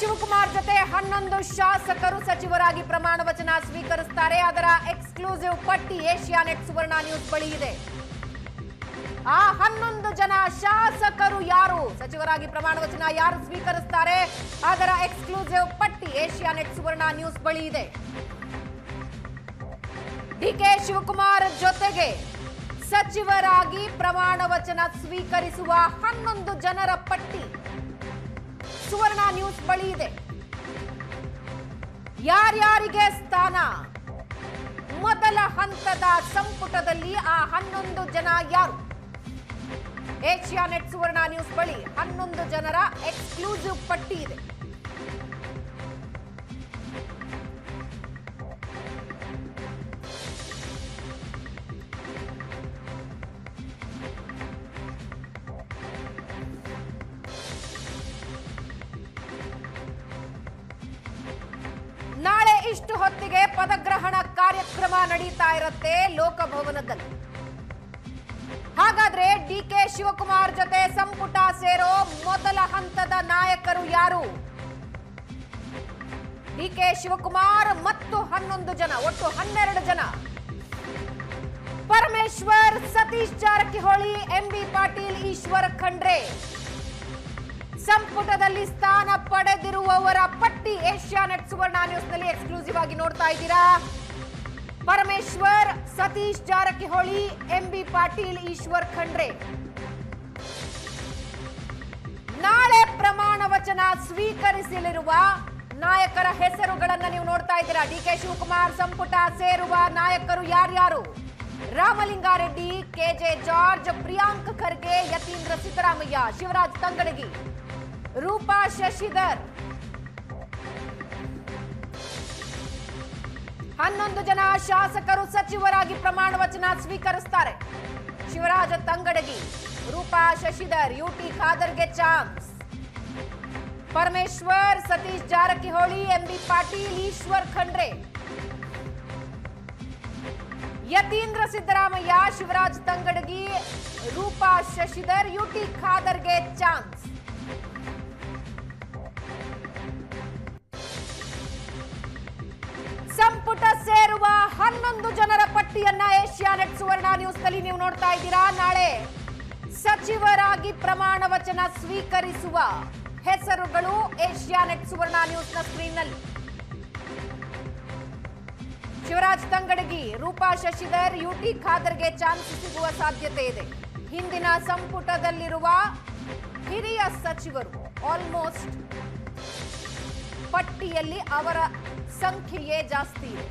ಶಿವಕುಮಾರ್ ಜೊತೆ 11 ಶಾಸಕರು ಸಚಿವರಾಗಿ ಪ್ರಮಾಣ ವಚನ ಸ್ವೀಕರಿಸುತ್ತಾರೆ. ಅದರ ಎಕ್ಸ್ಕ್ಲೂಸಿವ್ ಪಟ್ಟಿ ಏಷ್ಯಾನೆಟ್ ಸುವರ್ಣ ನ್ಯೂಸ್ ಬಳಿ ಇದೆ. ಆ 11 ಜನ ಶಾಸಕರು ಯಾರು, ಸಚಿವರಾಗಿ ಪ್ರಮಾಣ ವಚನ ಯಾರು ಸ್ವೀಕರಿಸುತ್ತಾರೆ, ಅದರ ಎಕ್ಸ್ಕ್ಲೂಸಿವ್ ಪಟ್ಟಿ ಏಷ್ಯಾನೆಟ್ ಸುವರ್ಣ ನ್ಯೂಸ್ ಬಳಿ ಇದೆ. ಡಿಕೆ ಶಿವಕುಮಾರ್ ಜೊತೆಗೆ ಸಚಿವರಾಗಿ ಪ್ರಮಾಣ ವಚನ ಸ್ವೀಕರಿಸುವ 11 ಜನರ ಪಟ್ಟಿ ಸುವರ್ಣ ನ್ಯೂಸ್ ಬಳಿ ಇದೆ. ಯಾರ್ಯಾರಿಗೆ ಸ್ಥಾನ, ಮೊದಲ ಹಂತದ ಸಂಪುಟದಲ್ಲಿ ಆ 11 ಜನ ಯಾರು, ಏಷ್ಯಾನೆಟ್ ಸುವರ್ಣ ನ್ಯೂಸ್ ಬಳಿ 11 ಜನರ ಎಕ್ಸ್ಕ್ಲೂಸಿವ್ ಪಟ್ಟಿ ಇದೆ. ನಾಳೆ ಇಷ್ಟು ಹೊತ್ತಿಗೆ ಪದಗ್ರಹಣ ಕಾರ್ಯಕ್ರಮ ನಡೀತಾ ಇರುತ್ತೆ ಲೋಕಭವನದಲ್ಲಿ. ಹಾಗಾದ್ರೆ ಡಿಕೆ ಶಿವಕುಮಾರ್ ಜೊತೆ ಸಂಪುಟ ಸೇರೋ ಮೊದಲ ಹಂತದ ನಾಯಕರು ಯಾರು? ಡಿಕೆ ಶಿವಕುಮಾರ್ ಮತ್ತು 11 ಜನ, ಒಟ್ಟು 12 ಜನ. ಪರಮೇಶ್ವರ್, ಸತೀಶ್ ಜಾರಕಿಹೊಳಿ, ಎಂಬಿ ಪಾಟೀಲ್, ಈಶ್ವರ್ ಖಂಡ್ರೆ ಸಂಪುಟದಲ್ಲಿ ಸ್ಥಾನ ಪಡೆದಿರುವವರ ಪಟ್ಟಿ ಏಷ್ಯಾನೆಟ್ ಸುವರ್ಣ ನ್ಯೂಸ್ ನಲ್ಲಿ ಎಕ್ಸ್ಕ್ಲೂಸಿವ್ ಆಗಿ ನೋಡ್ತಾ ಇದ್ದೀರಾ. ಪರಮೇಶ್ವರ್, ಸತೀಶ್ ಜಾರಕಿಹೊಳಿ, ಎಂಬಿ ಪಾಟೀಲ್, ಈಶ್ವರ್ ಖಂಡ್ರೆ ನಾಳೆ ಪ್ರಮಾಣ ವಚನ ಸ್ವೀಕರಿಸಲಿರುವ ನಾಯಕರ ಹೆಸರುಗಳನ್ನ ನೀವು ನೋಡ್ತಾ ಇದ್ದೀರಾ. ಡಿಕೆ ಶಿವಕುಮಾರ್ ಸಂಪುಟ ಸೇರುವ ನಾಯಕರು ಯಾರ್ಯಾರು? ರಾಮಲಿಂಗಾರೆಡ್ಡಿ, ಕೆಜೆ ಜಾರ್ಜ್, ಪ್ರಿಯಾಂಕ್ ಖರ್ಗೆ, ಯತೀಂದ್ರ ಸಿದ್ದರಾಮಯ್ಯ, ಶಿವರಾಜ್ ತಂಗಡಗಿ, ರೂಪಾ ಶಶಿಧರ್. 11 ಜನ ಶಾಸಕರು ಸಚಿವರಾಗಿ ಪ್ರಮಾಣ ವಚನ ಸ್ವೀಕರಿಸುತ್ತಾರೆ. ಶಿವರಾಜ್ ತಂಗಡಗಿ, ರೂಪಾ ಶಶಿಧರ್, ಯುಟಿ ಖಾದರ್ಗೆ chance. Parameshwar, Satish Jarkiholi, MB Patil, Eshwar Khandre, Yathindra Siddaramaiah, Shivaraj Tangadagi, Roopa Shashidhar, UT ಖಾದರ್ಗೆ ಚಾನ್ಸ್. ಸಂಪುಟ ಸೇರುವ 11 ಜನರ ಪಟ್ಟಿಯನ್ನ ಏಷ್ಯಾನೆಟ್ ಸುವರ್ಣ ನ್ಯೂಸ್ ನಲ್ಲಿ ನೀವು ನೋಡ್ತಾ ಇದ್ದೀರಾ. ನಾಳೆ ಸಚಿವರಾಗಿ ಪ್ರಮಾಣ ವಚನ ಸ್ವೀಕರಿಸುವ ಹೆಸರುಗಳು ಏಷ್ಯಾನೆಟ್ ಸುವರ್ಣ ನ್ಯೂಸ್ ನ ಸ್ಕ್ರೀನ್ ನಲ್ಲಿ. ಶಿವರಾಜ್ ತಂಗಡಗಿ, ರೂಪಾ ಶಶಿಧರ್, ಯುಟಿ ಖಾದರ್ಗೆ ಚಾನ್ಸ್ ಸಿಗುವ ಸಾಧ್ಯತೆ ಇದೆ. ಹಿಂದಿನ ಸಂಪುಟದಲ್ಲಿರುವ ಹಿರಿಯ ಸಚಿವರು ಆಲ್ಮೋಸ್ಟ್ ಪಟ್ಟಿಯಲ್ಲಿ ಅವರ ಸಂಖ್ಯೆಯೇ ಜಾಸ್ತಿ ಇದೆ.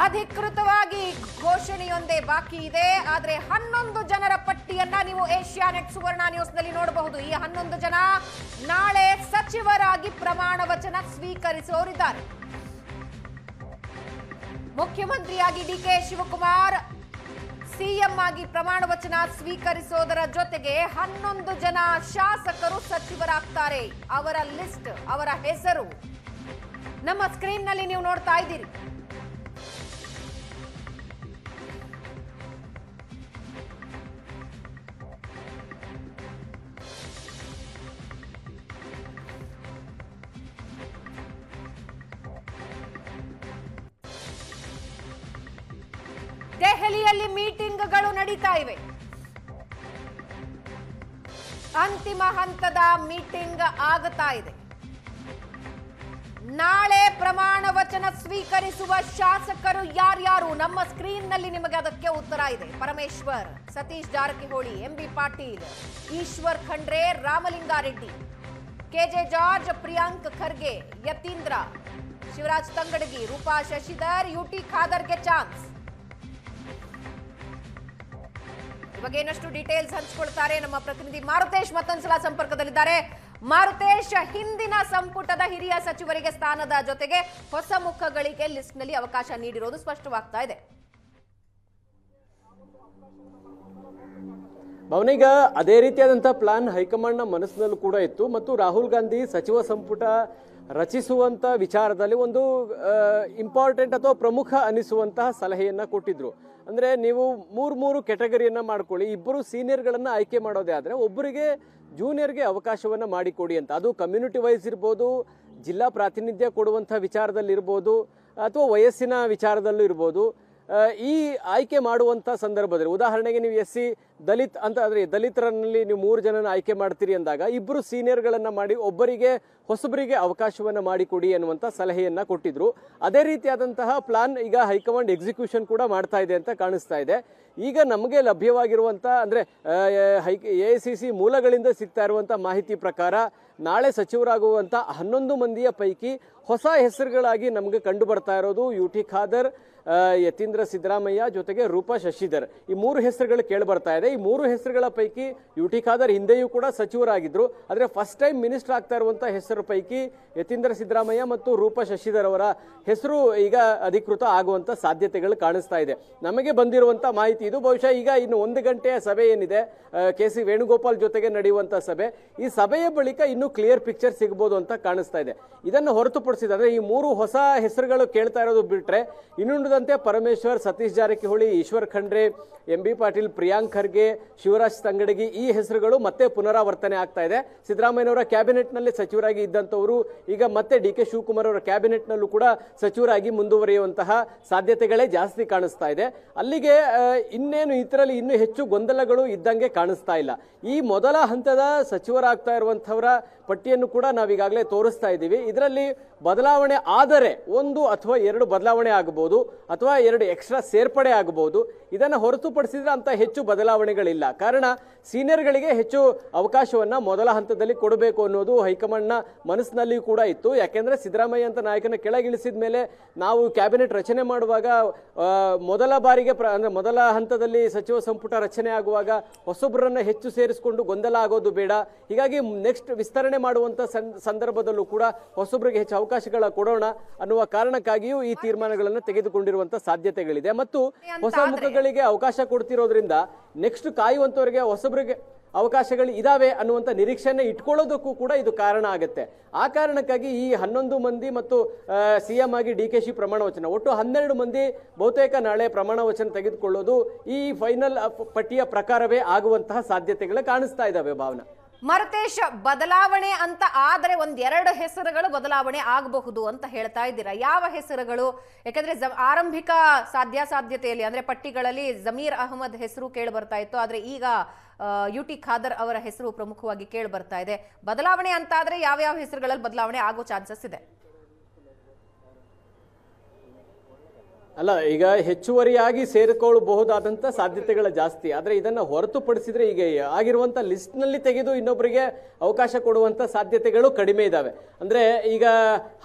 ಅಧಿಕೃತವಾಗಿ ಘೋಷಣೆಯೊಂದೇ ಬಾಕಿ ಇದೆ. ಆದ್ರೆ 11 ಜನರ ಪಟ್ಟಿಯನ್ನ ನೀವು ಏಷ್ಯಾನೆಟ್ ಸುವರ್ಣ ನ್ಯೂಸ್ ನಲ್ಲಿ ನೋಡಬಹುದು. ಈ 11 ಜನ ನಾಳೆ ಸಚಿವರಾಗಿ ಪ್ರಮಾಣ ವಚನ ಸ್ವೀಕರಿಸುವವರಿದ್ದಾರೆ. ಮುಖ್ಯಮಂತ್ರಿಯಾಗಿ ಡಿಕೆ ಶಿವಕುಮಾರ್, ಸಿಎಂ ಆಗಿ ಪ್ರಮಾಣ ವಚನ ಸ್ವೀಕರಿಸೋದರ ಜೊತೆಗೆ 11 ಜನ ಶಾಸಕರು ಸಚಿವರಾಗ್ತಾರೆ. ಅವರ ಲಿಸ್ಟ್, ಅವರ ಹೆಸರು ನಮ್ಮ ಸ್ಕ್ರೀನ್ ನಲ್ಲಿ ನೀವು ನೋಡ್ತಾ ಇದ್ದೀರಿ. ದೆಹಲಿಯಲ್ಲಿ ಮೀಟಿಂಗ್ಗಳು ನಡೀತಾ ಇವೆ. ಅಂತಿಮ ಹಂತದ ಮೀಟಿಂಗ್ ಆಗುತ್ತಾ ಇದೆ. ನಾಳೆ ಪ್ರಮಾಣ ವಚನ ಸ್ವೀಕರಿಸುವ ಶಾಸಕರು ಯಾರ್ಯಾರು? ನಮ್ಮ ಸ್ಕ್ರೀನ್ ನಲ್ಲಿ ನಿಮಗೆ ಅದಕ್ಕೆ ಉತ್ತರ ಇದೆ. Parameshwar, Satish Jarkiholi, MB Patil, Eshwar Khandre, Ramalingareddy, KJ George, Priyank Kharge, Yathindra, Shivaraj Tangadagi, Roopa Shashidhar, UT ಖಾದರ್ಗೆ ಚಾನ್ಸ್. ಇವಾಗ ಏನಷ್ಟು ಡೀಟೇಲ್ಸ್ ಹಂಚಿಕೊಳ್ತಾರೆ ನಮ್ಮ ಪ್ರತಿನಿಧಿ ಮಾರುತೇಶ್ ಮತ್ತೊಂದ್ಸಲ ಸಂಪರ್ಕದಲ್ಲಿದ್ದಾರೆ. ಮಾರುತೇಶ್, ಹಿಂದಿನ ಸಂಪುಟದ ಹಿರಿಯ ಸಚಿವರಿಗೆ ಸ್ಥಾನದ ಜೊತೆಗೆ ಹೊಸ ಮುಖಗಳಿಗೆ ಲಿಸ್ಟ್ ನಲ್ಲಿ ಅವಕಾಶ ನೀಡಿರೋದು ಸ್ಪಷ್ಟವಾಗ್ತಾ ಇದೆ. ಭವನೀಗ ಅದೇ ರೀತಿಯಾದಂತಹ ಪ್ಲಾನ್ ಹೈಕಮಾಂಡ್ನ ಮನಸ್ಸಿನಲ್ಲೂ ಕೂಡ ಇತ್ತು ಮತ್ತು ರಾಹುಲ್ ಗಾಂಧಿ ಸಚಿವ ಸಂಪುಟ ರಚಿಸುವಂತ ವಿಚಾರದಲ್ಲಿ ಒಂದು ಇಂಪಾರ್ಟೆಂಟ್ ಅಥವಾ ಪ್ರಮುಖ ಅನಿಸುವಂತಹ ಸಲಹೆಯನ್ನ ಕೊಟ್ಟಿದ್ರು. ಅಂದ್ರೆ ನೀವು ಮೂರು ಕೆಟಗರಿಯನ್ನ ಮಾಡ್ಕೊಳ್ಳಿ, ಇಬ್ಬರು ಸೀನಿಯರ್ಗಳನ್ನ ಆಯ್ಕೆ ಮಾಡೋದೇ ಆದ್ರೆ ಒಬ್ಬರಿಗೆ ಜೂನಿಯರ್ಗೆ ಅವಕಾಶವನ್ನ ಮಾಡಿಕೊಡಿ ಅಂತ. ಅದು ಕಮ್ಯುನಿಟಿ ವೈಸ್ ಇರ್ಬೋದು, ಜಿಲ್ಲಾ ಪ್ರಾತಿನಿಧ್ಯ ಕೊಡುವಂತಹ ವಿಚಾರದಲ್ಲಿ ಇರ್ಬೋದು, ಅಥವಾ ವಯಸ್ಸಿನ ವಿಚಾರದಲ್ಲೂ ಇರ್ಬೋದು. ಈ ಆಯ್ಕೆ ಮಾಡುವಂತ ಸಂದರ್ಭದಲ್ಲಿ ಉದಾಹರಣೆಗೆ ನೀವು SC ದಲಿತ್ ಅಂತ ಅಂದ್ರೆ ದಲಿತರಲ್ಲಿ ನೀವು 3 ಜನನ ಆಯ್ಕೆ ಮಾಡ್ತೀರಿ ಅಂದಾಗ ಇಬ್ಬರು ಸೀನಿಯರ್ಗಳನ್ನ ಮಾಡಿ ಒಬ್ಬರಿಗೆ ಹೊಸಬರಿಗೆ ಅವಕಾಶವನ್ನ ಮಾಡಿಕೊಡಿ ಅನ್ನುವಂತ ಸಲಹೆಯನ್ನ ಕೊಟ್ಟಿದ್ರು. ಅದೇ ರೀತಿಯಾದಂತಹ ಪ್ಲಾನ್ ಈಗ ಹೈಕಮಾಂಡ್ ಎಕ್ಸಿಕ್ಯೂಷನ್ ಕೂಡ ಮಾಡ್ತಾ ಇದೆ ಅಂತ ಕಾಣಿಸ್ತಾ ಇದೆ. ಈಗ ನಮಗೆ ಲಭ್ಯವಾಗಿರುವಂತ ಅಂದ್ರೆ AICC ಮೂಲಗಳಿಂದ ಸಿಗ್ತಾ ಇರುವಂತ ಮಾಹಿತಿ ಪ್ರಕಾರ ನಾಳೆ ಸಚಿವರಾಗುವಂತ 11 ಮಂದಿಯ ಪೈಕಿ ಹೊಸ ಹೆಸರುಗಳಾಗಿ ನಮಗೆ ಕಂಡು ಬರ್ತಾ ಇರೋದು UT ಖಾದರ್, ಯತೀಂದ್ರ ಸಿದ್ದರಾಮಯ್ಯ ಜೊತೆಗೆ ರೂಪಾ ಶಶಿಧರ್. ಈ 3 ಹೆಸರುಗಳು ಕೇಳಿ ಬರ್ತಾ ಇದೆ. ಈ 3 ಹೆಸರುಗಳ ಪೈಕಿ UT ಖಾದರ್ ಹಿಂದೆಯೂ ಕೂಡ ಸಚಿವರಾಗಿದ್ರು. ಆದ್ರೆ ಫಸ್ಟ್ ಟೈಮ್ ಮಿನಿಸ್ಟರ್ ಆಗ್ತಾ ಇರುವಂತಹ ಹೆಸರು ಪೈಕಿ ಯತೀಂದ್ರ ಸಿದ್ದರಾಮಯ್ಯ ಮತ್ತು ರೂಪಾ ಶಶಿಧರ್ ಅವರ ಹೆಸರು ಈಗ ಅಧಿಕೃತ ಆಗುವಂತ ಸಾಧ್ಯತೆಗಳು ಕಾಣಿಸ್ತಾ ಇದೆ. ನಮಗೆ ಬಂದಿರುವಂತ ಮಾಹಿತಿ ಇದು. ಬಹುಶಃ ಈಗ ಇನ್ನು 1 ಗಂಟೆಯ ಸಭೆ ಏನಿದೆ KC ವೇಣುಗೋಪಾಲ್ ಜೊತೆಗೆ ನಡೆಯುವಂತ ಸಭೆ, ಈ ಸಭೆಯ ಬಳಿಕ ಇನ್ನು ಕ್ಲಿಯರ್ ಪಿಕ್ಚರ್ ಸಿಗಬಹುದು ಅಂತ ಕಾಣಿಸ್ತಾ ಇದೆ. ಇದನ್ನು ಹೊರತುಪಡಿಸಿದ್ರೆ ಈ 3 ಹೊಸ ಹೆಸರುಗಳು ಕೇಳ್ತಾ ಇರೋದು ಬಿಟ್ರೆ ಇನ್ನುಳಿದಂತೆ ಪರಮೇಶ್ವರ್, ಸತೀಶ್ ಜಾರಕಿಹೊಳಿ, ಈಶ್ವರ್ ಖಂಡ್ರೆ, MB ಪಾಟೀಲ್, ಪ್ರಿಯಾಂಕ್ ಖರ್ಗೆ, ಶಿವರಾಜ್ ತಂಗಡಗಿ ಈ ಹೆಸರುಗಳು ಮತ್ತೆ ಪುನರಾವರ್ತನೆ ಆಗ್ತಾ ಇದೆ. ಸಿದ್ದರಾಮಯ್ಯನವರ ಕ್ಯಾಬಿನೆಟ್ ನಲ್ಲಿ ಸಚಿವರಾಗಿ ಇದ್ದಂತವರು ಈಗ ಮತ್ತೆ DK ಶಿವಕುಮಾರ್ ಅವರ ಕ್ಯಾಬಿನೆಟ್ ನಲ್ಲೂ ಕೂಡ ಸಚಿವರಾಗಿ ಮುಂದುವರಿಯುವಂತಹ ಸಾಧ್ಯತೆಗಳೇ ಜಾಸ್ತಿ ಕಾಣಿಸ್ತಾ ಇದೆ. ಅಲ್ಲಿಗೆ ಇನ್ನೇನು ಇದರಲ್ಲಿ ಇನ್ನೂ ಹೆಚ್ಚು ಗೊಂದಲಗಳು ಇದ್ದಂಗೆ ಕಾಣಿಸ್ತಾ ಇಲ್ಲ. ಈ ಮೊದಲ ಹಂತದ ಸಚಿವರಾಗ್ತಾ ಇರುವಂತವರ ಪಟ್ಟಿಯನ್ನು ಕೂಡ ನಾವೀಗಾಗಲೇ ತೋರಿಸ್ತಾ ಇದ್ದೀವಿ. ಇದರಲ್ಲಿ ಬದಲಾವಣೆ ಆದರೆ 1 ಅಥವಾ 2 ಬದಲಾವಣೆ ಆಗಬಹುದು, ಅಥವಾ 2 ಎಕ್ಸ್ಟ್ರಾ ಸೇರ್ಪಡೆ ಆಗಬಹುದು. ಇದನ್ನು ಹೊರತುಪಡಿಸಿದ್ರೆ ಅಂತ ಹೆಚ್ಚು ಬದಲಾವಣೆಗಳಿಲ್ಲ. ಕಾರಣ ಸೀನಿಯರ್ಗಳಿಗೆ ಹೆಚ್ಚು ಅವಕಾಶವನ್ನ ಮೊದಲ ಹಂತದಲ್ಲಿ ಕೊಡಬೇಕು ಅನ್ನೋದು ಹೈಕಮಾಂಡ್ನ ಮನಸ್ಸಿನಲ್ಲಿ ಕೂಡ ಇತ್ತು. ಯಾಕೆಂದ್ರೆ ಸಿದ್ದರಾಮಯ್ಯ ಅಂತ ನಾಯಕನ ಕೆಳಗಿಳಿಸಿದ ಮೇಲೆ ನಾವು ಕ್ಯಾಬಿನೆಟ್ ರಚನೆ ಮಾಡುವಾಗ ಮೊದಲ ಬಾರಿಗೆ ಅಂದ್ರೆ ಮೊದಲ ಹಂತದಲ್ಲಿ ಸಚಿವ ಸಂಪುಟ ರಚನೆ ಆಗುವಾಗ ಹೊಸೊಬ್ಬರನ್ನ ಹೆಚ್ಚು ಸೇರಿಸಿಕೊಂಡು ಗೊಂದಲ ಆಗೋದು ಬೇಡ. ಹೀಗಾಗಿ ನೆಕ್ಸ್ಟ್ ವಿಸ್ತರಣೆ ಮಾಡುವಂತ ಸಂದರ್ಭದಲ್ಲೂ ಕೂಡ ಹೊಸೊಬ್ಬರಿಗೆ ಹೆಚ್ಚು ಅವಕಾಶಗಳ ಕೊಡೋಣ ಅನ್ನುವ ಕಾರಣಕ್ಕಾಗಿಯೂ ಈ ತೀರ್ಮಾನಗಳನ್ನು ತೆಗೆದುಕೊಂಡಿರುವಂತಹ ಸಾಧ್ಯತೆಗಳಿದೆ. ಮತ್ತು ಹೊಸ ಮುಖಗಳಿಗೆ ಅವಕಾಶ ಕೊಡ್ತಿರೋದ್ರಿಂದ ನೆಕ್ಸ್ಟ್ ಕಾಯುವಂತವರಿಗೆ ಹೊಸಬರಿಗೆ ಅವಕಾಶಗಳು ಇದಾವೆ ಅನ್ನುವಂಥ ನಿರೀಕ್ಷೆಯನ್ನು ಇಟ್ಕೊಳ್ಳೋದಕ್ಕೂ ಕೂಡ ಇದು ಕಾರಣ ಆಗುತ್ತೆ. ಆ ಕಾರಣಕ್ಕಾಗಿ ಈ 11 ಮಂದಿ ಮತ್ತು CM ಆಗಿ DKC ಪ್ರಮಾಣ ವಚನ ಒಟ್ಟು 12 ಮಂದಿ ಬಹುತೇಕ ನಾಳೆ ಪ್ರಮಾಣ ವಚನ ತೆಗೆದುಕೊಳ್ಳೋದು ಈ ಫೈನಲ್ ಪಟ್ಟಿಯ ಪ್ರಕಾರವೇ ಆಗುವಂತಹ ಸಾಧ್ಯತೆಗಳು ಕಾಣಿಸ್ತಾ ಇದ್ದಾವೆ. ಭಾವನಾ, ಮರುತೇಶ್, ಬದಲಾವಣೆ ಅಂತ ಆದರೆ 1-2 ಹೆಸರುಗಳು ಬದಲಾವಣೆ ಆಗಬಹುದು ಅಂತ ಹೇಳ್ತಾ ಇದ್ದೀರಾ. ಯಾವ ಹೆಸರುಗಳು? ಯಾಕಂದ್ರೆ ಆರಂಭಿಕ ಸಾಧ್ಯತೆಯಲ್ಲಿ ಅಂದ್ರೆ ಪಟ್ಟಿಗಳಲ್ಲಿ ಜಮೀರ್ ಅಹಮದ್ ಹೆಸರು ಕೇಳಿ ಬರ್ತಾ ಇತ್ತು, ಆದ್ರೆ ಈಗ UT ಖಾದರ್ ಅವರ ಹೆಸರು ಪ್ರಮುಖವಾಗಿ ಕೇಳಿ ಬರ್ತಾ ಇದೆ. ಬದಲಾವಣೆ ಅಂತ ಆದ್ರೆ ಯಾವ ಹೆಸರುಗಳಲ್ಲಿ ಬದಲಾವಣೆ ಆಗೋ ಚಾನ್ಸಸ್ ಇದೆ? ಅಲ್ಲ, ಈಗ ಹೆಚ್ಚುವರಿಯಾಗಿ ಸೇರಿಕೊಳ್ಳಬಹುದಾದಂತ ಸಾಧ್ಯತೆಗಳ ಜಾಸ್ತಿ. ಆದ್ರೆ ಇದನ್ನ ಹೊರತುಪಡಿಸಿದ್ರೆ ಈಗ ಆಗಿರುವಂತ ಲಿಸ್ಟ್ ನಲ್ಲಿ ತೆಗೆದು ಇನ್ನೊಬ್ಬರಿಗೆ ಅವಕಾಶ ಕೊಡುವಂತ ಸಾಧ್ಯತೆಗಳು ಕಡಿಮೆ ಇದಾವೆ. ಅಂದ್ರೆ ಈಗ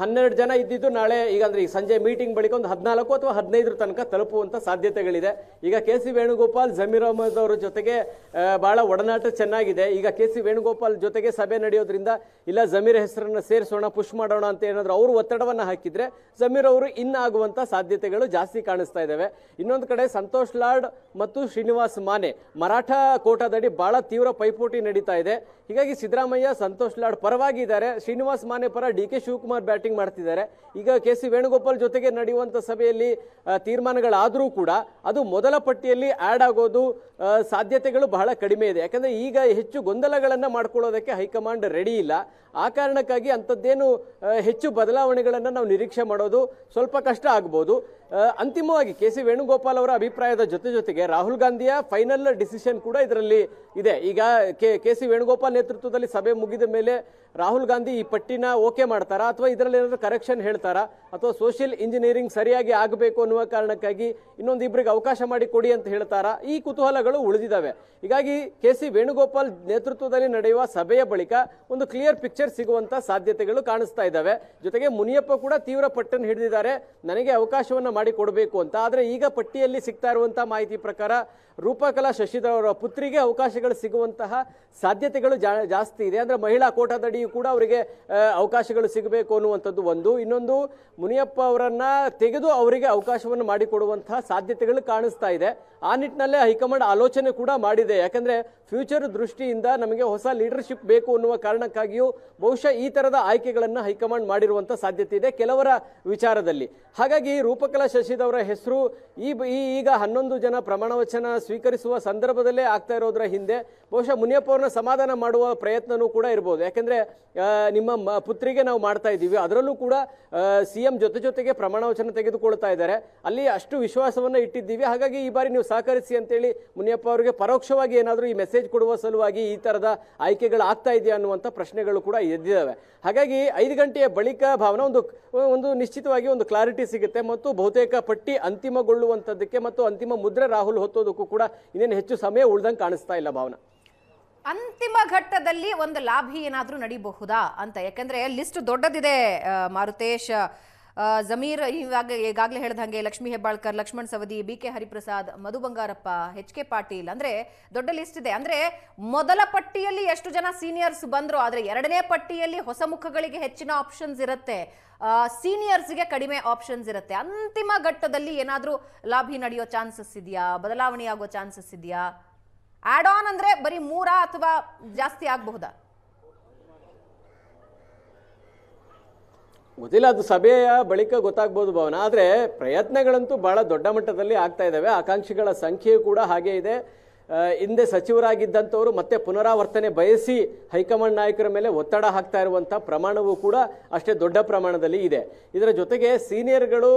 12 ಜನ ಇದ್ದಿದ್ದು ನಾಳೆ ಈಗ ಅಂದ್ರೆ ಈ ಸಂಜೆ ಮೀಟಿಂಗ್ ಬಳಿಕ ಒಂದು 14 ಅಥವಾ 15 ತನಕ ತಲುಪುವಂತ ಸಾಧ್ಯತೆಗಳಿದೆ. ಈಗ KC ವೇಣುಗೋಪಾಲ್, ಜಮೀರ್ ಅಹಮದ್ ಅವರ ಜೊತೆಗೆ ಬಹಳ ಒಡನಾಟ ಚೆನ್ನಾಗಿದೆ. ಈಗ KC ವೇಣುಗೋಪಾಲ್ ಜೊತೆಗೆ ಸಭೆ ನಡೆಯೋದ್ರಿಂದ ಇಲ್ಲ ಜಮೀರ್ ಹೆಸರನ್ನ ಸೇರಿಸೋಣ, ಪುಷ್ ಮಾಡೋಣ ಅಂತ ಏನಾದ್ರು ಅವರು ಒತ್ತಡವನ್ನ ಹಾಕಿದ್ರೆ ಜಮೀರ್ ಅವರು ಇನ್ ಆಗುವಂತ ಸಾಧ್ಯತೆಗಳು ಜಾಸ್ತಿ ಕಾಣಿಸ್ತಾ ಇದ್ದಾವೆ. ಇನ್ನೊಂದು ಕಡೆ ಸಂತೋಷ್ ಲಾಡ್ ಮತ್ತು ಶ್ರೀನಿವಾಸ್ ಮಾನೆ ಮರಾಠ ಕೋಟಾದಡಿ ಬಹಳ ತೀವ್ರ ಪೈಪೋಟಿ ನಡೀತಾ ಇದೆ. ಹೀಗಾಗಿ ಸಿದ್ದರಾಮಯ್ಯ ಸಂತೋಷ್ ಲಾಡ್ ಪರವಾಗಿ ಇದ್ದಾರೆ, ಶ್ರೀನಿವಾಸ್ ಮಾನೆ ಪರ DK ಶಿವಕುಮಾರ್ ಬ್ಯಾಟಿಂಗ್ ಮಾಡ್ತಿದ್ದಾರೆ. ಈಗ KC ವೇಣುಗೋಪಾಲ್ ಜೊತೆಗೆ ನಡೆಯುವಂತ ಸಭೆಯಲ್ಲಿ ತೀರ್ಮಾನಗಳಾದರೂ ಕೂಡ ಅದು ಮೊದಲ ಪಟ್ಟಿಯಲ್ಲಿ ಆಡ್ ಆಗೋದು ಸಾಧ್ಯತೆಗಳು ಬಹಳ ಕಡಿಮೆ ಇದೆ. ಯಾಕಂದ್ರೆ ಈಗ ಹೆಚ್ಚು ಗೊಂದಲಗಳನ್ನ ಮಾಡ್ಕೊಳ್ಳೋದಕ್ಕೆ ಹೈಕಮಾಂಡ್ ರೆಡಿ ಇಲ್ಲ. ಆ ಕಾರಣಕ್ಕಾಗಿ ಅಂಥದ್ದೇನು ಹೆಚ್ಚು ಬದಲಾವಣೆಗಳನ್ನು ನಾವು ನಿರೀಕ್ಷೆ ಮಾಡೋದು ಸ್ವಲ್ಪ ಕಷ್ಟ ಆಗ್ಬೋದು. ಅಂತಿಮವಾಗಿ KC ವೇಣುಗೋಪಾಲ್ ಅವರ ಅಭಿಪ್ರಾಯದ ಜೊತೆಗೆ ರಾಹುಲ್ ಗಾಂಧಿಯ ಫೈನಲ್ ಡಿಸಿಷನ್ ಕೂಡ ಇದರಲ್ಲಿ ಇದೆ. ಈಗ KC ವೇಣುಗೋಪಾಲ್ ನೇತೃತ್ವದಲ್ಲಿ ಸಭೆ ಮುಗಿದ ಮೇಲೆ ರಾಹುಲ್ ಗಾಂಧಿ ಈ ಪಟ್ಟಿನ ಓಕೆ ಮಾಡ್ತಾರಾ, ಅಥವಾ ಇದರಲ್ಲಿ ಏನಾದರೂ ಕರೆಕ್ಷನ್ ಹೇಳ್ತಾರಾ, ಅಥವಾ ಸೋಷಿಯಲ್ ಇಂಜಿನಿಯರಿಂಗ್ ಸರಿಯಾಗಿ ಆಗಬೇಕು ಅನ್ನುವ ಕಾರಣಕ್ಕಾಗಿ ಇನ್ನೊಂದು ಇಬ್ಬರಿಗೆ ಅವಕಾಶ ಮಾಡಿ ಕೊಡಿ ಅಂತ ಹೇಳ್ತಾರಾ, ಈ ಕುತೂಹಲಗಳು ಉಳಿದಿದ್ದಾವೆ. ಹೀಗಾಗಿ KC ವೇಣುಗೋಪಾಲ್ ನೇತೃತ್ವದಲ್ಲಿ ನಡೆಯುವ ಸಭೆಯ ಬಳಿಕ ಒಂದು ಕ್ಲಿಯರ್ ಪಿಕ್ಚರ್ ಸಿಗುವಂತ ಸಾಧ್ಯತೆಗಳು ಕಾಣಿಸ್ತಾ ಇದ್ದಾವೆ. ಜೊತೆಗೆ ಮುನಿಯಪ್ಪ ಕೂಡ ತೀವ್ರ ಪಟ್ಟನ್ನು ಹಿಡಿದಿದ್ದಾರೆ, ನನಗೆ ಅವಕಾಶವನ್ನ ಮಾಡಿ ಕೊಡಬೇಕು ಅಂತ. ಆದರೆ ಈಗ ಪಟ್ಟಿಯಲ್ಲಿ ಸಿಗ್ತಾ ಇರುವಂತಹ ಮಾಹಿತಿ ಪ್ರಕಾರ ರೂಪಕಲಾ ಶಶಿಧರ್ ಅವರ ಪುತ್ರಿಗೆ ಅವಕಾಶಗಳು ಸಿಗುವಂತಹ ಸಾಧ್ಯತೆಗಳು ಜಾಸ್ತಿ ಇದೆ. ಅಂದ್ರೆ ಮಹಿಳಾ ಕೋಟಾದಡಿಯೂ ಕೂಡ ಅವರಿಗೆ ಅವಕಾಶಗಳು ಸಿಗಬೇಕು ಅನ್ನುವಂಥದ್ದು ಒಂದು. ಇನ್ನೊಂದು, ಮುನಿಯಪ್ಪ ಅವರನ್ನ ತೆಗೆದು ಅವರಿಗೆ ಅವಕಾಶವನ್ನು ಮಾಡಿಕೊಡುವಂತಹ ಸಾಧ್ಯತೆಗಳು ಕಾಣಿಸ್ತಾ ಇದೆ. ಆ ನಿಟ್ಟಿನಲ್ಲೇ ಹೈಕಮಾಂಡ್ ಆಲೋಚನೆ ಕೂಡ ಮಾಡಿದೆ. ಯಾಕಂದ್ರೆ ಫ್ಯೂಚರ್ ದೃಷ್ಟಿಯಿಂದ ನಮಗೆ ಹೊಸ ಲೀಡರ್ಶಿಪ್ ಬೇಕು ಅನ್ನುವ ಕಾರಣಕ್ಕಾಗಿಯೂ ಬಹುಶಃ ಈ ತರದ ಆಯ್ಕೆಗಳನ್ನು ಹೈಕಮಾಂಡ್ ಮಾಡಿರುವಂತ ಸಾಧ್ಯತೆ ಇದೆ ಕೆಲವರ ವಿಚಾರದಲ್ಲಿ. ಹಾಗಾಗಿ ರೂಪಕಲಾ ಶಶಿಧರ್ ಅವರ ಹೆಸರು ಈಗ 11 ಜನ ಪ್ರಮಾಣ ವಚನ ಸ್ವೀಕರಿಸುವ ಸಂದರ್ಭದಲ್ಲೇ ಆಗ್ತಾ ಇರೋದ್ರ ಹಿಂದೆ ಬಹುಶಃ ಮುನಿಯಪ್ಪ ಅವ್ರನ್ನ ಸಮಾಧಾನ ಮಾಡುವ ಪ್ರಯತ್ನನೂ ಕೂಡ ಇರ್ಬೋದು. ಯಾಕಂದ್ರೆ ನಿಮ್ಮ ಪುತ್ರಿಗೆ ನಾವು ಮಾಡ್ತಾ ಇದ್ದೀವಿ, ಅದರಲ್ಲೂ ಕೂಡ ಸಿಎಂ ಜೊತೆಗೆ ಪ್ರಮಾಣ ವಚನ ತೆಗೆದುಕೊಳ್ತಾ ಇದ್ದಾರೆ, ಅಲ್ಲಿ ಅಷ್ಟು ವಿಶ್ವಾಸವನ್ನ ಇಟ್ಟಿದ್ದೀವಿ, ಹಾಗಾಗಿ ಈ ಬಾರಿ ನೀವು ಸಹಕರಿಸಿ ಅಂತೇಳಿ ಮುನಿಯಪ್ಪ ಅವರಿಗೆ ಪರೋಕ್ಷವಾಗಿ ಏನಾದರೂ ಈ ಮೆಸೇಜ್ ಕೊಡುವ ಸಲುವಾಗಿ ಈ ತರದ ಆಯ್ಕೆಗಳು ಆಗ್ತಾ ಇದೆಯಾ ಅನ್ನುವಂಥ ಪ್ರಶ್ನೆಗಳು ಕೂಡ ಎದ್ದಿದ್ದಾವೆ. ಹಾಗಾಗಿ 5 ಗಂಟೆಯ ಬಳಿಕ ಭಾವನಾ ಒಂದು ನಿಶ್ಚಿತವಾಗಿ ಒಂದು ಕ್ಲಾರಿಟಿ ಸಿಗುತ್ತೆ ಮತ್ತು ಬಹುತೇಕ ಪಟ್ಟಿ ಅಂತಿಮಗೊಳ್ಳುವಂಥದ್ದಕ್ಕೆ ಮತ್ತು ಅಂತಿಮ ಮುದ್ರೆ ರಾಹುಲ್ ಹೊತ್ತೋದಕ್ಕೂ ಕೂಡ ಇನ್ನೇನು ಹೆಚ್ಚು ಸಮಯ ಉಳ್ದಂಗೆ ಕಾಣಿಸ್ತಾ ಇಲ್ಲ ಭಾವನಾ. ಅಂತಿಮ ಘಟ್ಟದಲ್ಲಿ ಒಂದು ಲಾಭಿ ಏನಾದರೂ ನಡೀಬಹುದಾ ಅಂತ, ಯಾಕಂದ್ರೆ ಲಿಸ್ಟ್ ದೊಡ್ಡದಿದೆ ಮಾರುತೇಶ್. ಜಮೀರ್ ಈಗಾಗಲೇ ಹೇಳ್ದಂಗೆ ಲಕ್ಷ್ಮೀ ಹೆಬ್ಬಾಳ್ಕರ್, ಲಕ್ಷ್ಮಣ್ ಸವದಿ, BK ಹರಿಪ್ರಸಾದ್, ಮಧು ಬಂಗಾರಪ್ಪ, HK ಪಾಟೀಲ್, ಅಂದ್ರೆ ದೊಡ್ಡ ಲಿಸ್ಟ್ ಇದೆ. ಅಂದ್ರೆ ಮೊದಲ ಪಟ್ಟಿಯಲ್ಲಿ ಎಷ್ಟು ಜನ ಸೀನಿಯರ್ಸ್ ಬಂದ್ರು, ಆದ್ರೆ ಎರಡನೇ ಪಟ್ಟಿಯಲ್ಲಿ ಹೊಸ ಮುಖಗಳಿಗೆ ಹೆಚ್ಚಿನ ಆಪ್ಷನ್ಸ್ ಇರುತ್ತೆ, ಸೀನಿಯರ್ಸ್ಗೆ ಕಡಿಮೆ ಆಪ್ಷನ್ಸ್ ಇರುತ್ತೆ. ಅಂತಿಮ ಘಟ್ಟದಲ್ಲಿ ಏನಾದರೂ ಲಾಭಿ ನಡೆಯೋ ಚಾನ್ಸಸ್ ಇದೆಯಾ, ಬದಲಾವಣೆ ಆಗೋ ಚಾನ್ಸಸ್ ಇದೆಯಾ? ಆಡ್ ಆನ್ ಅಂದ್ರೆ ಬರೀ 3 ಅಥವಾ ಜಾಸ್ತಿ ಆಗಬಹುದಾ? ಗೊತ್ತಿಲ್ಲ, ಅದು ಸಭೆಯ ಬಳಿಕ ಗೊತ್ತಾಗ್ಬೋದು ಭಾವನಾ. ಆದರೆ ಪ್ರಯತ್ನಗಳಂತೂ ಬಹಳ ದೊಡ್ಡ ಮಟ್ಟದಲ್ಲಿ ಆಗ್ತಾ ಇದ್ದಾವೆ. ಆಕಾಂಕ್ಷಿಗಳ ಸಂಖ್ಯೆಯೂ ಕೂಡ ಹಾಗೆ ಇದೆ. ಹಿಂದೆ ಸಚಿವರಾಗಿದ್ದಂಥವರು ಮತ್ತೆ ಪುನರಾವರ್ತನೆ ಬಯಸಿ ಹೈಕಮಾಂಡ್ ನಾಯಕರ ಮೇಲೆ ಒತ್ತಡ ಹಾಕ್ತಾ ಇರುವಂಥ ಪ್ರಮಾಣವೂ ಕೂಡ ಅಷ್ಟೇ ದೊಡ್ಡ ಪ್ರಮಾಣದಲ್ಲಿ ಇದೆ. ಇದರ ಜೊತೆಗೆ ಸೀನಿಯರ್ಗಳು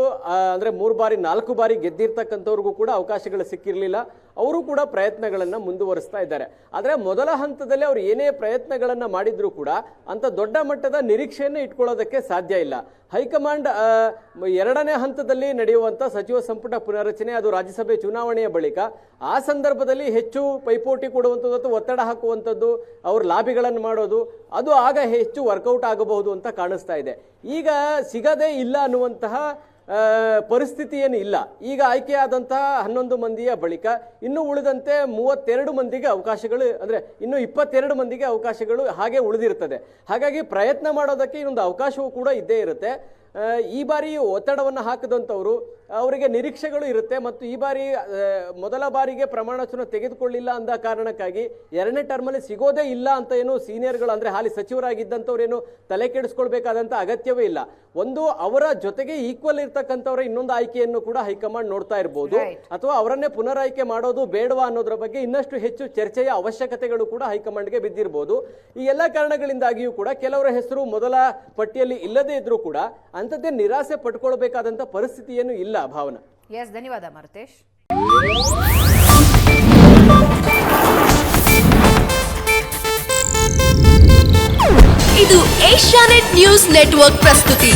ಅಂದರೆ 3 ಬಾರಿ 4 ಬಾರಿ ಗೆದ್ದಿರ್ತಕ್ಕಂಥವ್ರಿಗೂ ಕೂಡ ಅವಕಾಶಗಳು ಸಿಕ್ಕಿರಲಿಲ್ಲ, ಅವರು ಕೂಡ ಪ್ರಯತ್ನಗಳನ್ನು ಮುಂದುವರಿಸ್ತಾ ಇದ್ದಾರೆ. ಆದರೆ ಮೊದಲ ಹಂತದಲ್ಲಿ ಅವರು ಏನೇ ಪ್ರಯತ್ನಗಳನ್ನು ಮಾಡಿದ್ರೂ ಕೂಡ ಅಂಥ ದೊಡ್ಡ ಮಟ್ಟದ ನಿರೀಕ್ಷೆಯನ್ನು ಇಟ್ಕೊಳ್ಳೋದಕ್ಕೆ ಸಾಧ್ಯ ಇಲ್ಲ. ಹೈಕಮಾಂಡ್ 2ನೇ ಹಂತದಲ್ಲಿ ನಡೆಯುವಂಥ ಸಚಿವ ಸಂಪುಟ ಪುನರ್ರಚನೆ, ಅದು ರಾಜ್ಯಸಭೆ ಚುನಾವಣೆಯ ಬಳಿಕ, ಆ ಸಂದರ್ಭದಲ್ಲಿ ಹೆಚ್ಚು ಪೈಪೋಟಿ ಕೊಡುವಂಥದ್ದು ಅಥವಾ ಒತ್ತಡ ಹಾಕುವಂಥದ್ದು, ಅವ್ರ ಲಾಬಿಗಳನ್ನು ಮಾಡೋದು, ಅದು ಆಗ ಹೆಚ್ಚು ವರ್ಕೌಟ್ ಆಗಬಹುದು ಅಂತ ಕಾಣಿಸ್ತಾ ಇದೆ. ಈಗ ಸಿಗದೇ ಇಲ್ಲ ಅನ್ನುವಂತಹ ಪರಿಸ್ಥಿತಿ ಏನು ಇಲ್ಲ. ಈಗ ಆಯ್ಕೆಯಾದಂತಹ 11 ಮಂದಿಯ ಬಳಿಕ ಇನ್ನು ಉಳಿದಂತೆ 32 ಮಂದಿಗೆ ಅವಕಾಶಗಳು, ಅಂದರೆ ಇನ್ನು 22 ಮಂದಿಗೆ ಅವಕಾಶಗಳು ಹಾಗೆ ಉಳಿದಿರ್ತದೆ. ಹಾಗಾಗಿ ಪ್ರಯತ್ನ ಮಾಡೋದಕ್ಕೆ ಇನ್ನೊಂದು ಅವಕಾಶವೂ ಕೂಡ ಇದ್ದೇ ಇರುತ್ತೆ. ಈ ಬಾರಿ ಒತ್ತಡವನ್ನು ಹಾಕಿದಂಥವರು ಅವರಿಗೆ ನಿರೀಕ್ಷೆಗಳು ಇರುತ್ತೆ ಮತ್ತು ಈ ಬಾರಿ ಮೊದಲ ಬಾರಿಗೆ ಪ್ರಮಾಣ ವಚನ ತೆಗೆದುಕೊಳ್ಳಿಲ್ಲ ಅಂದ ಕಾರಣಕ್ಕಾಗಿ 2ನೇ ಟರ್ಮಲ್ಲಿ ಸಿಗೋದೇ ಇಲ್ಲ ಅಂತ ಏನು ಸೀನಿಯರ್ಗಳು, ಅಂದರೆ ಹಾಲಿ ಸಚಿವರಾಗಿದ್ದಂಥವ್ರೇನು ತಲೆ ಕೆಡಿಸ್ಕೊಳ್ಬೇಕಾದಂಥ ಅಗತ್ಯವೇ ಇಲ್ಲ. ಒಂದು ಅವರ ಜೊತೆಗೆ ಈಕ್ವಲ್ ಇರ್ತಕ್ಕಂಥವರ ಇನ್ನೊಂದು ಆಯ್ಕೆಯನ್ನು ಕೂಡ ಹೈಕಮಾಂಡ್ ನೋಡ್ತಾ ಇರಬಹುದು, ಅಥವಾ ಅವರನ್ನೇ ಪುನರಾಯ್ಕೆ ಮಾಡೋದು ಬೇಡವಾ ಅನ್ನೋದ್ರ ಬಗ್ಗೆ ಇನ್ನಷ್ಟು ಹೆಚ್ಚು ಚರ್ಚೆಯ ಅವಶ್ಯಕತೆಗಳು ಕೂಡ ಹೈಕಮಾಂಡ್ಗೆ ಬಿದ್ದಿರಬಹುದು. ಈ ಎಲ್ಲ ಕಾರಣಗಳಿಂದಾಗಿಯೂ ಕೂಡ ಕೆಲವರ ಹೆಸರು ಮೊದಲ ಪಟ್ಟಿಯಲ್ಲಿ ಇಲ್ಲದೇ ಇದ್ರೂ ಕೂಡ ಅಂಥದ್ದೇ ನಿರಾಸೆ ಪಡ್ಕೊಳ್ಬೇಕಾದಂಥ ಪರಿಸ್ಥಿತಿ ಏನು ಇಲ್ಲ ಭಾವನಾ. ಎಸ್, ಧನ್ಯವಾದ ಮಾರುತೇಶ್. ಇದು ಏಷ್ಯಾನೆಟ್ ನ್ಯೂಸ್ ನೆಟ್ವರ್ಕ್ ಪ್ರಸ್ತುತಿ.